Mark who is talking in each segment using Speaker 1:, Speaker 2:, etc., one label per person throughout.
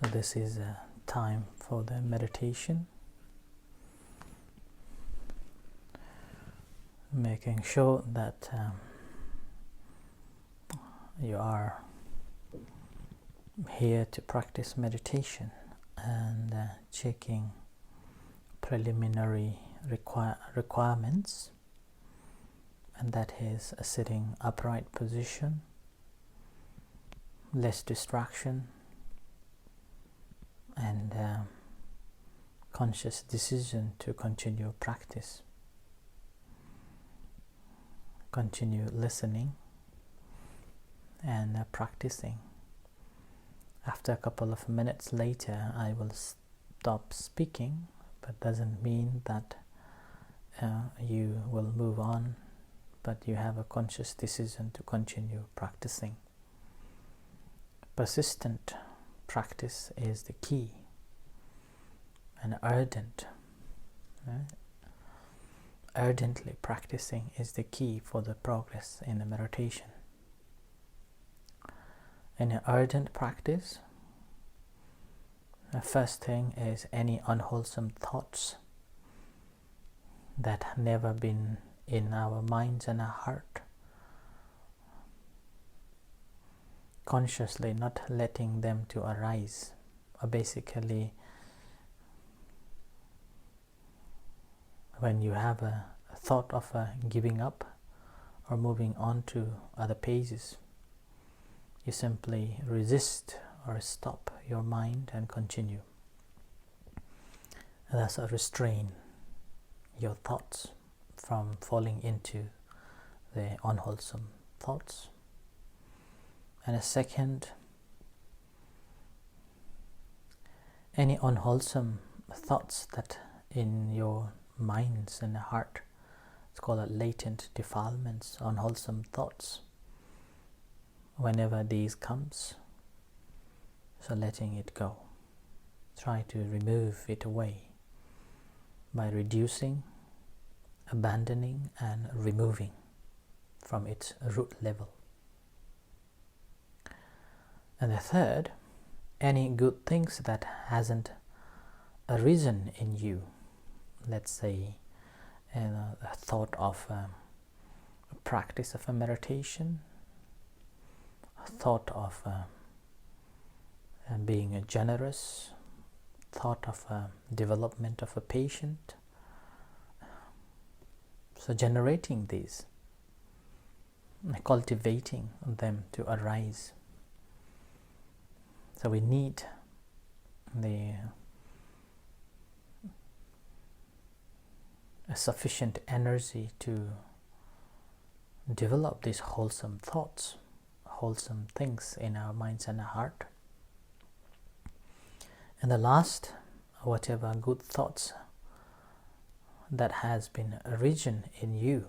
Speaker 1: So this is a time for the meditation, making sure that you are here to practice meditation and checking preliminary requirements, and that is a sitting upright position, less distraction, and conscious decision to continue practice. Continue listening and practicing. After a couple of minutes later, I will stop speaking, but doesn't mean that you will move on, but you have a conscious decision to continue practicing. Persistent practice is the key, and ardently practicing is the key for the progress in the meditation. In an ardent practice, the first thing is any unwholesome thoughts that have never been in our minds and our heart, consciously not letting them to arise, or basically when you have a thought of giving up or moving on to other pages, you simply resist or stop your mind and continue. And that's restrain your thoughts from falling into the unwholesome thoughts. And a second, any unwholesome thoughts that in your minds and heart, it's called latent defilements, unwholesome thoughts. Whenever these comes, so letting it go. Try to remove it away by reducing, abandoning, and removing from its root level. And the third, any good things that hasn't arisen in you, let's say a thought of a practice of a meditation, a thought of being generous, thought of development of a patient. So generating these, cultivating them to arise. So we need the sufficient energy to develop these wholesome thoughts, wholesome things in our minds and our heart. And the last, whatever good thoughts that has been arisen in you,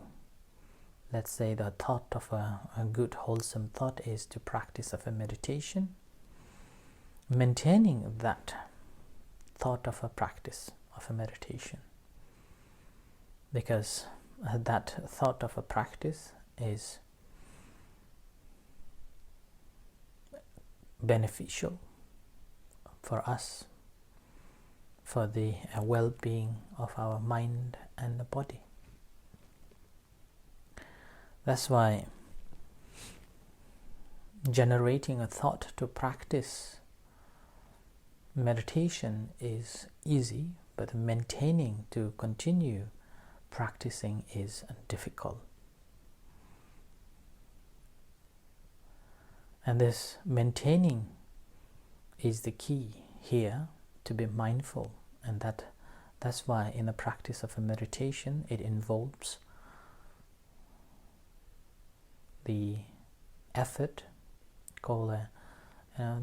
Speaker 1: let's say the thought of a good wholesome thought is to practice of a meditation, maintaining that thought of a practice of a meditation, because that thought of a practice is beneficial for us, for the well-being of our mind and the body. That's why generating a thought to practice meditation is easy, but maintaining to continue practicing is difficult. And this maintaining is the key here, to be mindful, and that's why in the practice of a meditation it involves the effort, called a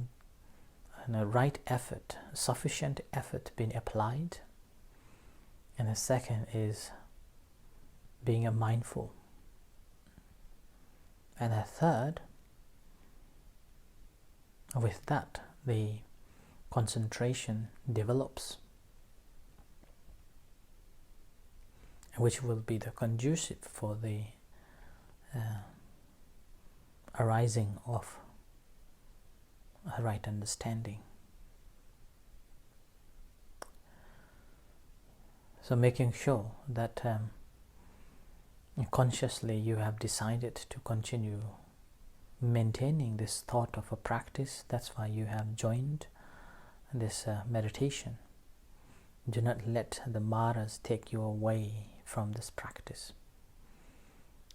Speaker 1: right effort, sufficient effort being applied, and the second is being mindful, and the third, with that the concentration develops, which will be the conducive for the arising of a right understanding. So making sure that consciously you have decided to continue maintaining this thought of a practice. That's why you have joined this meditation. Do not let the maras take you away from this practice.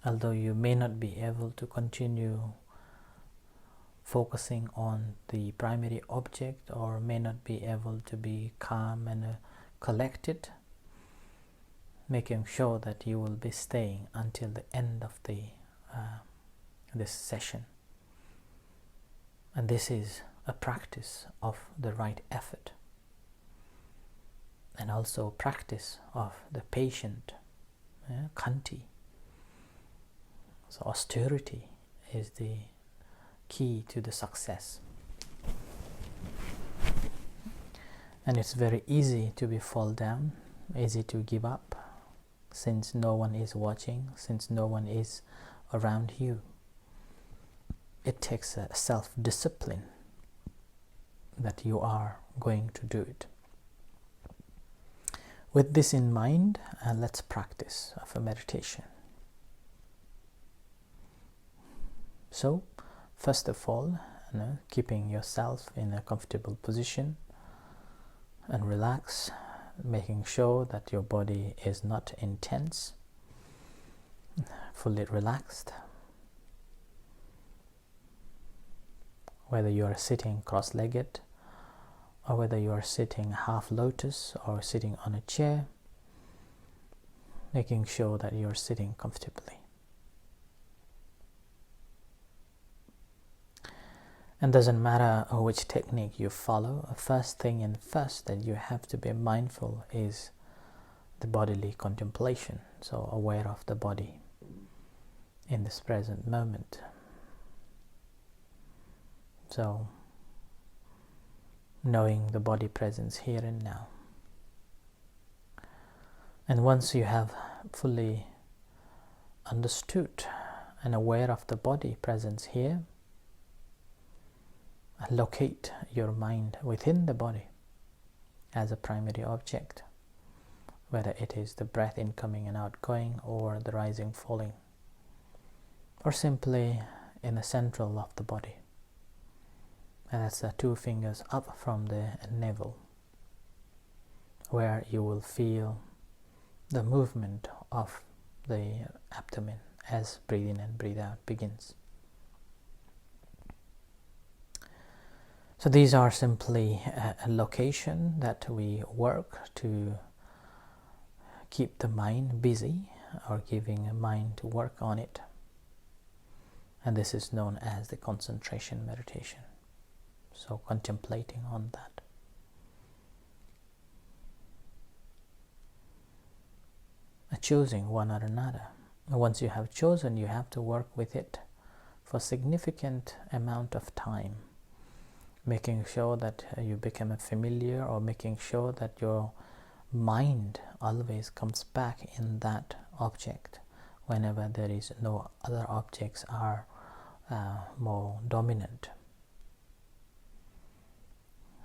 Speaker 1: Although you may not be able to continue focusing on the primary object, or may not be able to be calm and collected, making sure that you will be staying until the end of this session. And this is a practice of the right effort, and also practice of the patient, khanti. So austerity is the key to the success. And it's very easy to fall down, easy to give up, since no one is watching, since no one is around you. It takes a self-discipline that you are going to do it. With this in mind, let's practice of a meditation. So, first of all, keeping yourself in a comfortable position and relax, making sure that your body is not intense, fully relaxed. Whether you are sitting cross-legged, or whether you are sitting half lotus or sitting on a chair, making sure that you are sitting comfortably. And doesn't matter which technique you follow, first thing that you have to be mindful is the bodily contemplation, so aware of the body in this present moment. So knowing the body presence here and now. And once you have fully understood and aware of the body presence here, locate your mind within the body as a primary object, whether it is the breath incoming and outgoing, or the rising, falling, or simply in the central of the body. And that's the 2 fingers up from the navel, where you will feel the movement of the abdomen as breathe in and breathe out begins. So these are simply a location that we work to keep the mind busy, or giving a mind to work on it. And this is known as the concentration meditation. So contemplating on that. Choosing one or another. Once you have chosen, you have to work with it for a significant amount of time, making sure that you become familiar, or making sure that your mind always comes back in that object whenever there is no other objects are more dominant.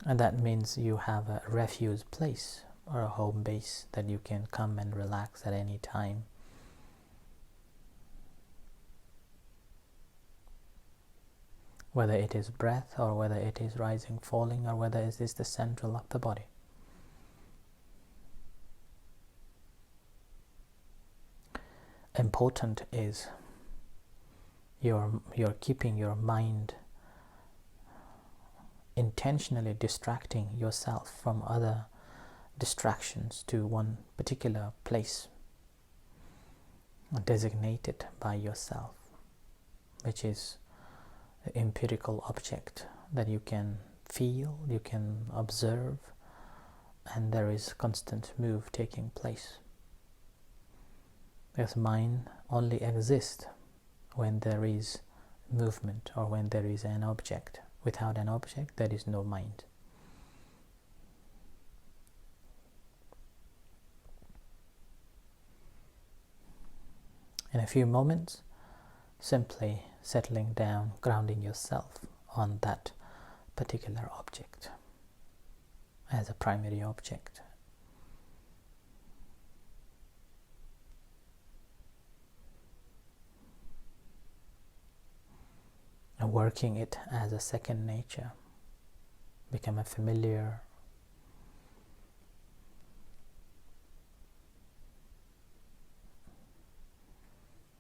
Speaker 1: And that means you have a refuge place or a home base that you can come and relax at any time. Whether it is breath, or whether it is rising, falling, or whether it is the central of the body. Important is you're keeping your mind intentionally distracting yourself from other distractions to one particular place designated by yourself, which is the empirical object that you can feel, you can observe, and there is constant move taking place. Because mind only exists when there is movement, or when there is an object. Without an object, there is no mind. In a few moments, simply settling down, grounding yourself on that particular object as a primary object. working it as a second nature, become a familiar.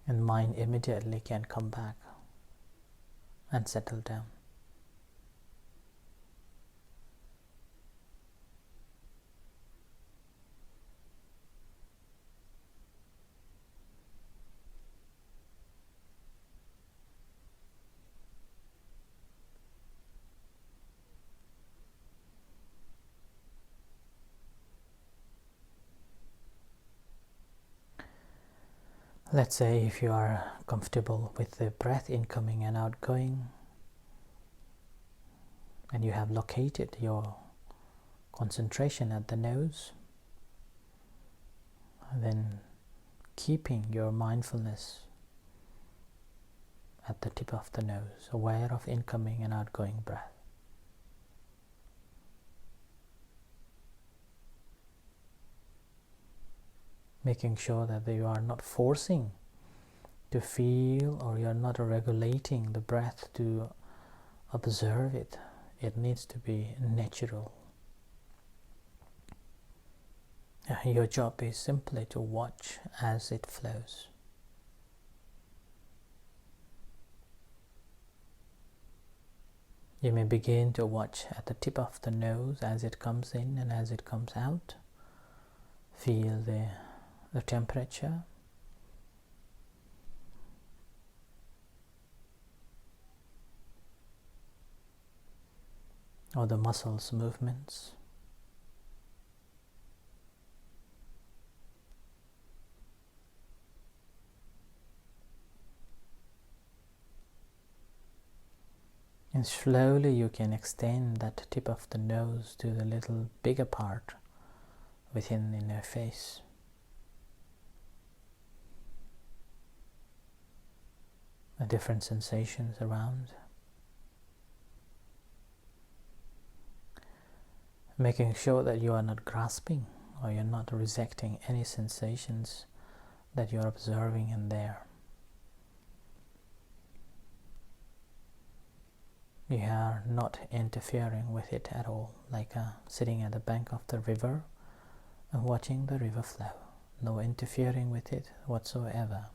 Speaker 1: And mind immediately can come back and settle down. Let's say if you are comfortable with the breath incoming and outgoing, and you have located your concentration at the nose, then keeping your mindfulness at the tip of the nose, aware of incoming and outgoing breath. Making sure that you are not forcing to feel, or you are not regulating the breath to observe it. It needs to be natural. Your job is simply to watch as it flows. You may begin to watch at the tip of the nose as it comes in and as it comes out. Feel the temperature. Or the muscles movements. And slowly you can extend that tip of the nose to the little bigger part within the inner face. The different sensations around. Making sure that you are not grasping or you're not rejecting any sensations that you're observing in there. You are not interfering with it at all, like sitting at the bank of the river and watching the river flow. No interfering with it whatsoever.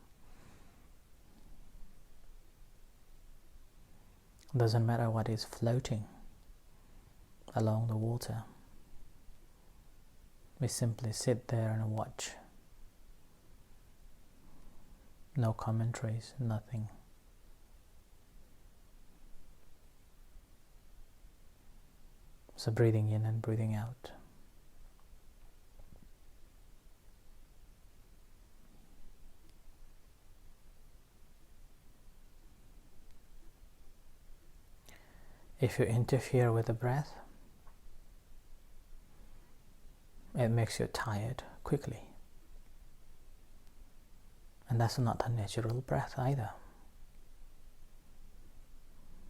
Speaker 1: Doesn't matter what is floating along the water. We simply sit there and watch. No commentaries, nothing. So breathing in and breathing out. If you interfere with the breath, it makes you tired quickly. And that's not a natural breath either.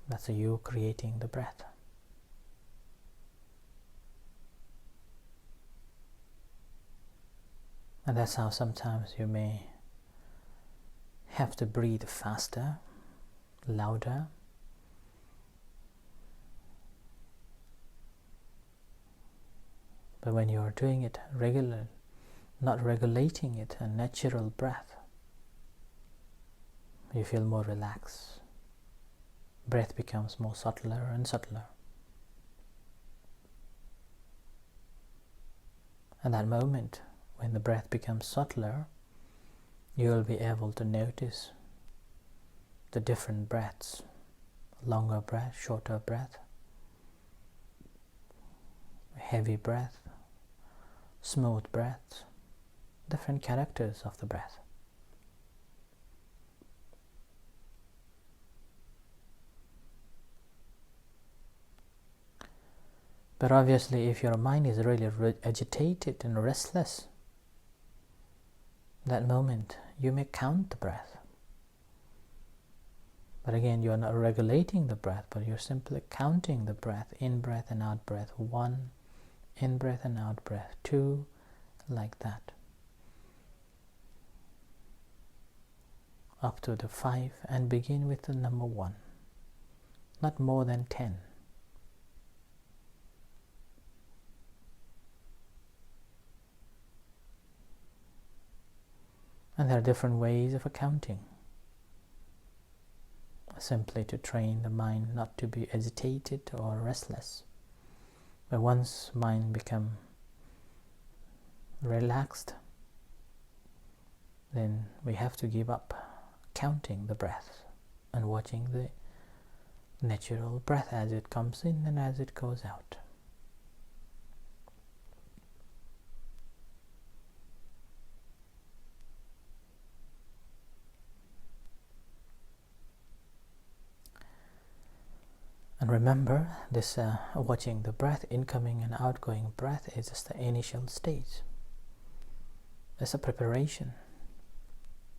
Speaker 1: That's you creating the breath. And that's how sometimes you may have to breathe faster, louder. But when you are doing it regularly, not regulating it, a natural breath, you feel more relaxed. Breath becomes more subtler and subtler. At that moment, when the breath becomes subtler, you will be able to notice the different breaths, longer breath, shorter breath, heavy breath, smooth breath, different characters of the breath. But obviously, if your mind is really agitated and restless, that moment you may count the breath. But again, you are not regulating the breath, but you're simply counting the breath, in breath and out breath. 1, in breath and out breath. 2, like that. Up to the 5, and begin with the number 1. not more than 10. And there are different ways of accounting, simply to train the mind not to be agitated or restless. But once mind becomes relaxed, then we have to give up counting the breath and watching the natural breath as it comes in and as it goes out. And remember, this watching the breath, incoming and outgoing breath, is just the initial stage. It's a preparation.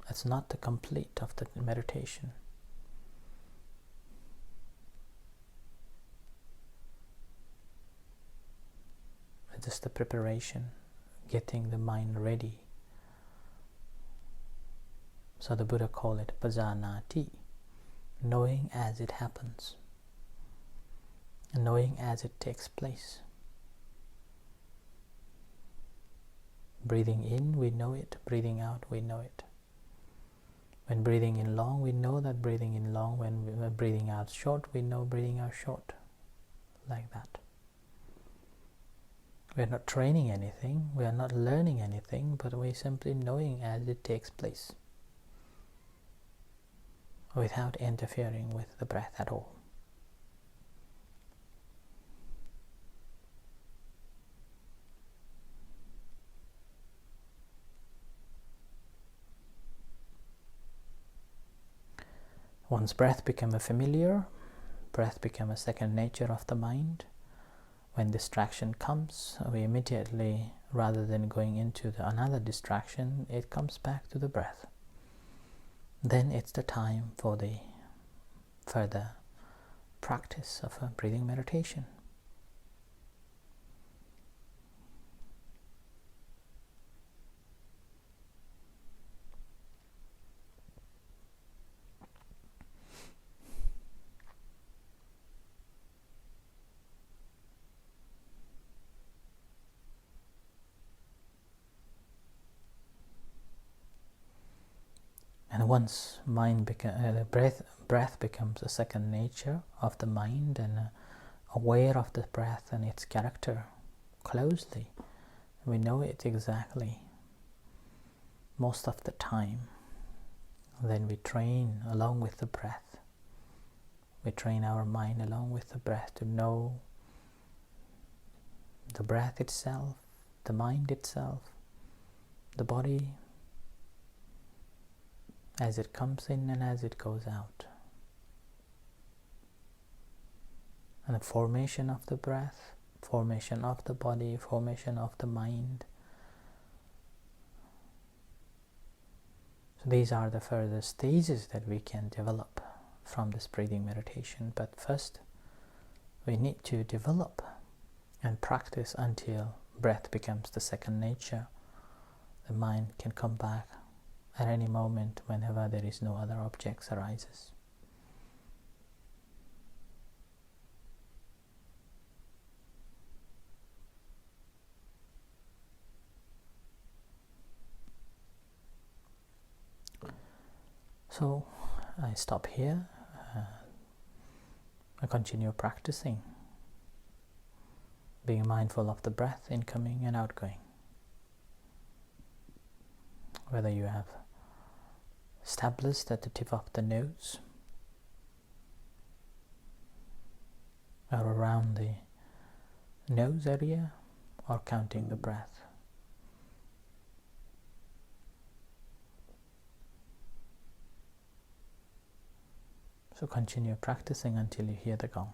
Speaker 1: It's not the complete of the meditation. It's just the preparation, getting the mind ready. So the Buddha called it pajanati, knowing as it happens, knowing as it takes place. Breathing in, we know it. Breathing out, we know it. When breathing in long, we know that breathing in long. When we're breathing out short, we know breathing out short. Like that. We're not training anything, we are not learning anything, but we're simply knowing as it takes place, without interfering with the breath at all. Once breath becomes familiar, breath becomes a second nature of the mind. When distraction comes, we immediately, rather than going into another distraction, it comes back to the breath. Then it's the time for the further practice of a breathing meditation. And once breath becomes a second nature of the mind, and aware of the breath and its character closely, we know it exactly most of the time, then we train along with the breath. We train our mind along with the breath to know the breath itself, the mind itself, the body, as it comes in and as it goes out. And the formation of the breath, formation of the body, formation of the mind. So these are the further stages that we can develop from this breathing meditation. But first, we need to develop and practice until breath becomes the second nature. The mind can come back at any moment whenever there is no other objects arises. So I stop here. I continue practicing, being mindful of the breath incoming and outgoing. Whether you have established at the tip of the nose or around the nose area, or counting the breath. So continue practicing until you hear the gong.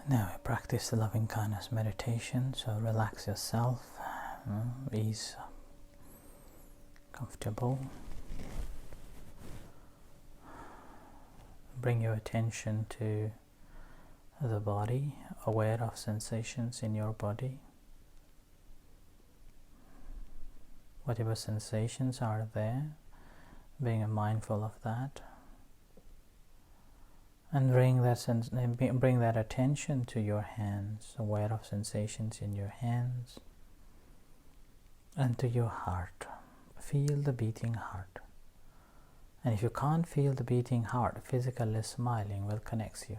Speaker 1: Now practice the loving kindness meditation, so relax yourself, ease comfortable. Bring your attention to the body, aware of sensations in your body. Whatever sensations are there, being mindful of that. And bring that attention to your hands, aware of sensations in your hands, and to your heart. Feel the beating heart. And if you can't feel the beating heart, physically smiling will connect you.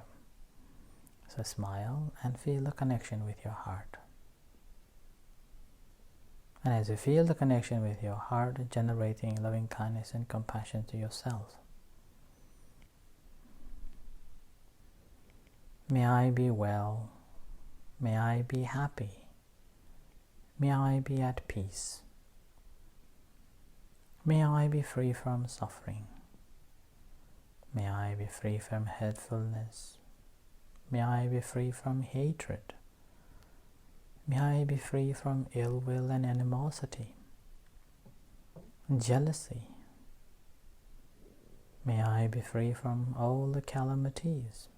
Speaker 1: So smile and feel the connection with your heart. And as you feel the connection with your heart, generating loving kindness and compassion to yourself. May I be well. May I be happy. May I be at peace. May I be free from suffering. May I be free from hurtfulness. May I be free from hatred. May I be free from ill will and animosity, jealousy. May I be free from all the calamities.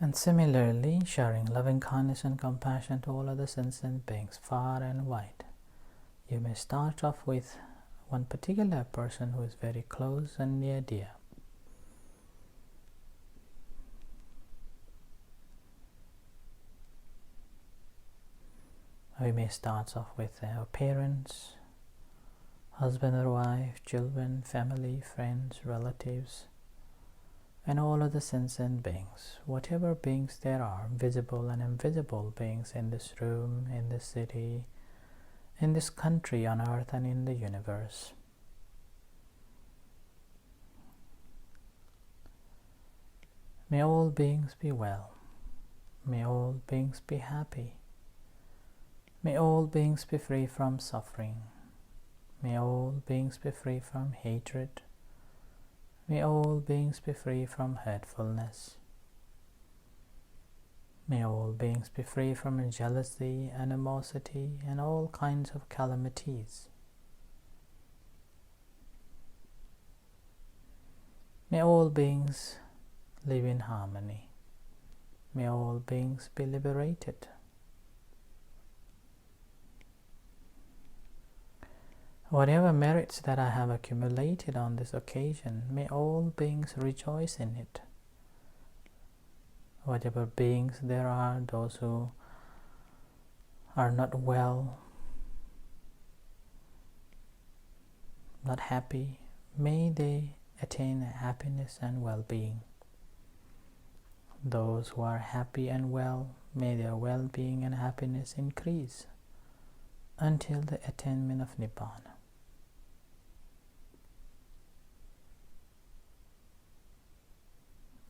Speaker 1: And similarly, sharing loving kindness and compassion to all other sentient beings, far and wide. You may start off with one particular person who is very close and near dear. We may start off with our parents, husband or wife, children, family, friends, relatives, and all other sentient beings, whatever beings there are, visible and invisible beings in this room, in this city, in this country, on earth and in the universe. May all beings be well. May all beings be happy. May all beings be free from suffering. May all beings be free from hatred. May all beings be free from hurtfulness. May all beings be free from jealousy, animosity, and all kinds of calamities. May all beings live in harmony. May all beings be liberated. Whatever merits that I have accumulated on this occasion, may all beings rejoice in it. Whatever beings there are, those who are not well, not happy, may they attain happiness and well-being. Those who are happy and well, may their well-being and happiness increase until the attainment of Nibbana.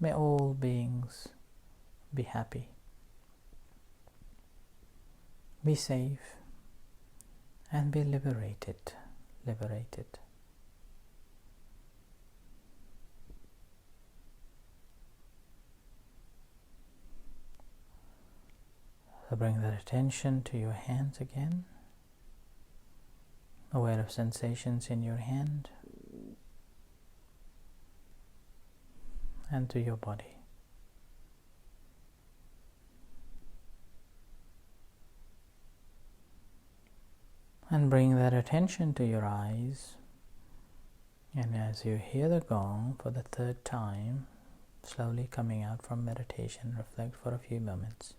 Speaker 1: May all beings be happy, be safe, and be liberated. So bring that attention to your hands again, aware of sensations in your hand, and to your body. And bring that attention to your eyes, and as you hear the gong for the third time, slowly coming out from meditation, reflect for a few moments.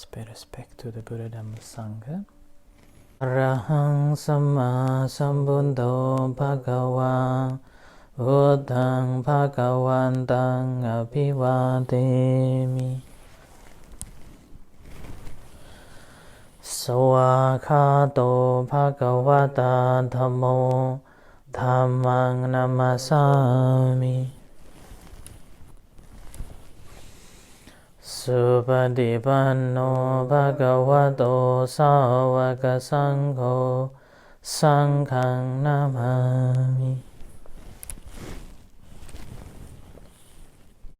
Speaker 1: Let's pay respect to the Buddha Dhamma Sangha. Arahang Samma Sambuddho Bhagava Buddhang Bhagavantang Abhivademi. Sawakhato Bhagavata Dhammo Dhammang Namasami. Supadipanno Bhagavato Sāvaka Sangho Sanghang Namami.